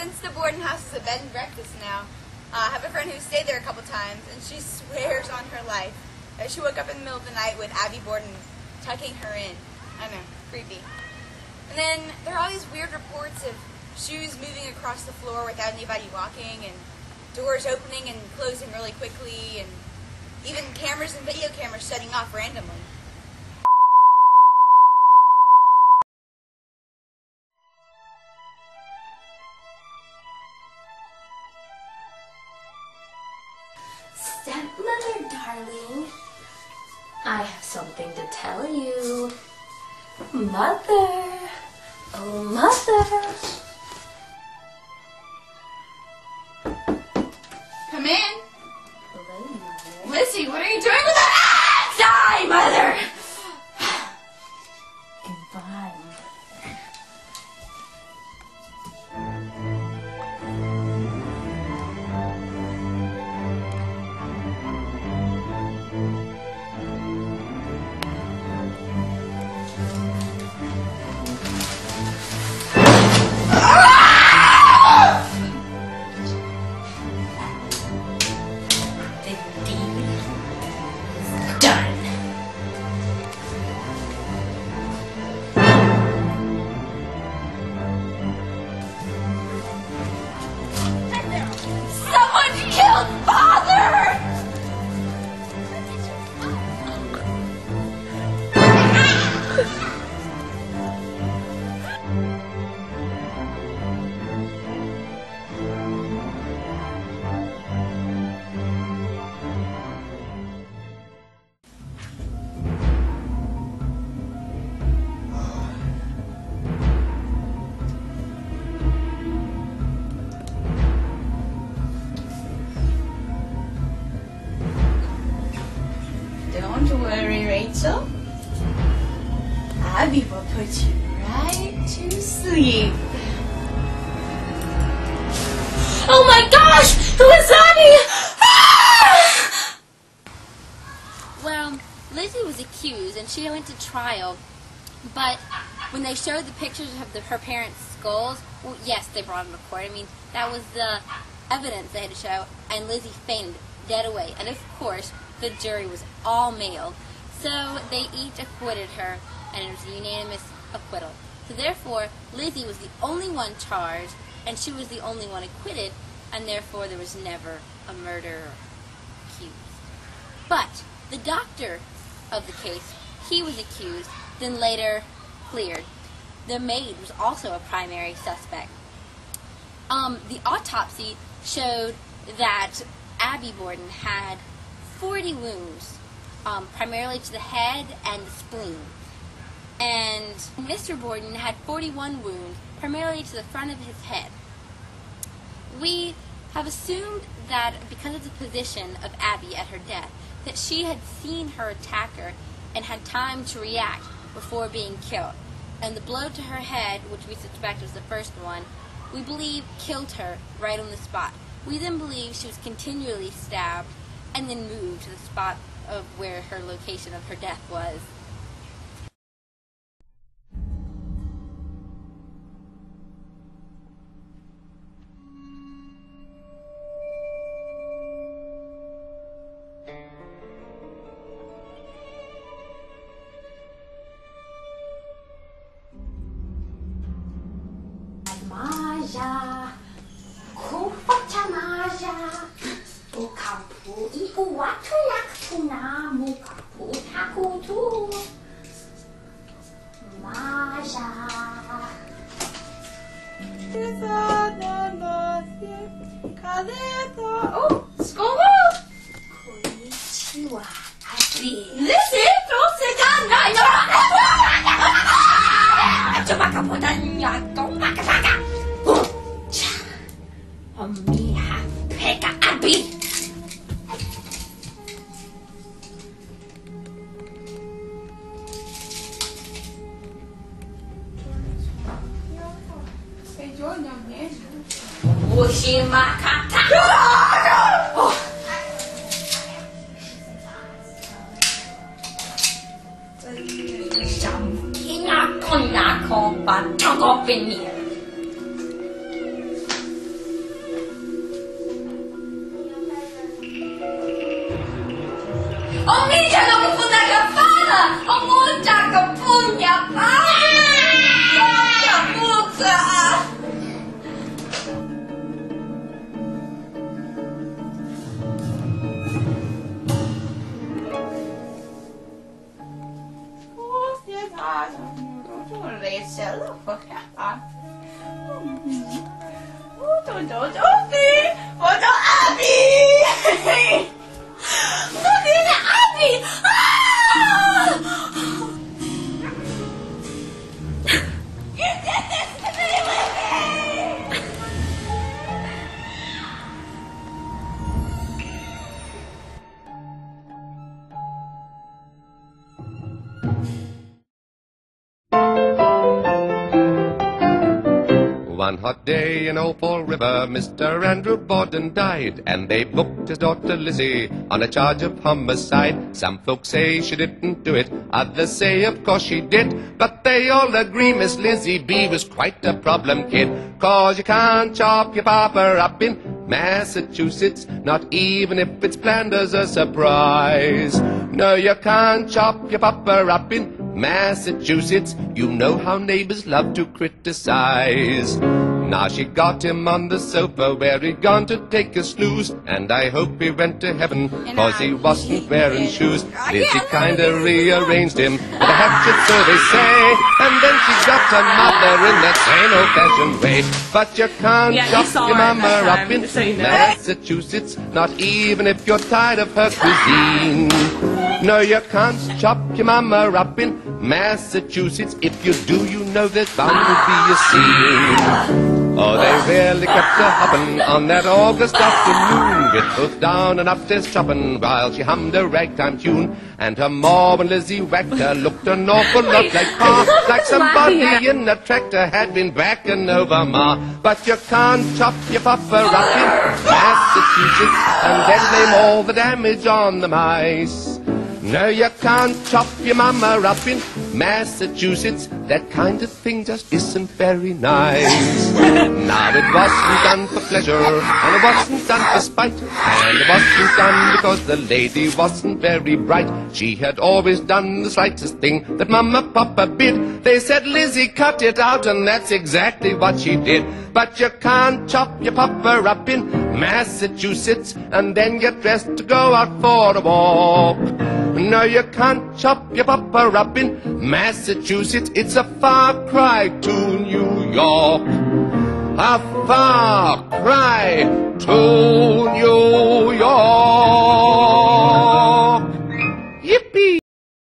Since the Borden house is a bed and breakfast now, I have a friend who stayed there a couple times, and she swears on her life that she woke up in the middle of the night with Abby Borden tucking her in. I know, creepy. And then there are all these weird reports of shoes moving across the floor without anybody walking, and doors opening and closing really quickly, and even cameras and video cameras shutting off randomly. Stepmother, darling, I have something to tell you. Mother, oh mother. Come in. Hello, mother. Lizzie, what are you doing with that? Die, mother! Goodbye, mother. Don't worry, Rachel. Abby will put you right to sleep. Oh my gosh! Who is Abby? Ah! Well, Lizzie was accused and she went to trial, but when they showed the pictures of her parents' skulls, well, yes, they brought them to court. I mean, that was the evidence they had to show, and Lizzie fainted dead away. And of course, the jury was all male, so they each acquitted her, and it was a unanimous acquittal. So therefore, Lizzie was the only one charged, and she was the only one acquitted, and therefore there was never a murderer accused. But the doctor of the case, he was accused, then later cleared. The maid was also a primary suspect. The autopsy showed that Abby Borden had 40 wounds, primarily to the head and the spleen. And Mr. Borden had 41 wounds, primarily to the front of his head. We have assumed that because of the position of Abby at her death, that she had seen her attacker and had time to react before being killed. And the blow to her head, which we suspect was the first one, we believe killed her right on the spot. We then believe she was continually stabbed and then moved to the spot of where her location of her death was. Maja, kufacha maja, ukapu iku watu yaktuna mukapu takutu. Maja. Oh, skål! Konnichiwa, Abby. Lizzie, don't sit down now! Omiha peka Abby. Ushimakata. Ina konna kompa tangopini. Omicia non mi fu una campana! Ho muccia capugna! Capuzza! One hot day in Old Fall River, Mr. Andrew Borden died, and they booked his daughter Lizzie on a charge of homicide. Some folks say she didn't do it, others say of course she did, but they all agree Miss Lizzie B was quite a problem kid. 'Cause you can't chop your papa up in Massachusetts, not even if it's planned as a surprise. No, you can't chop your papa up in Massachusetts. You know how neighbors love to criticize. Now she got him on the sofa where he'd gone to take a snooze, and I hope he went to heaven 'cause he wasn't wearing shoes. Lizzie kinda rearranged him with a hatchet, so they say, and then she got her mother in that same old-fashioned way. But you can't chop your mama up in Massachusetts, not even if you're tired of her cuisine. No, you can't chop your mama up in Massachusetts. If you do, you know there's bound to be a scene. Oh, they really kept her hopping on that August afternoon, with both down and upstairs chopping while she hummed a ragtime tune. And her ma, when Lizzie whacked her, looked an awful lot like Pa, like somebody in a tractor had been backing over Ma. But you can't chop your papa up in Massachusetts and then blame all the damage on the mice. No, you can't chop your mama up in Massachusetts. That kind of thing just isn't very nice. Now it wasn't done for pleasure, and it wasn't done for spite, and it wasn't done because the lady wasn't very bright. She had always done the slightest thing that Mama Papa bid. They said, Lizzie, cut it out, and that's exactly what she did. But you can't chop your papa up in Massachusetts and then get dressed to go out for a walk. No, you can't chop your papa up in Massachusetts. It's a far cry to New York. A far cry to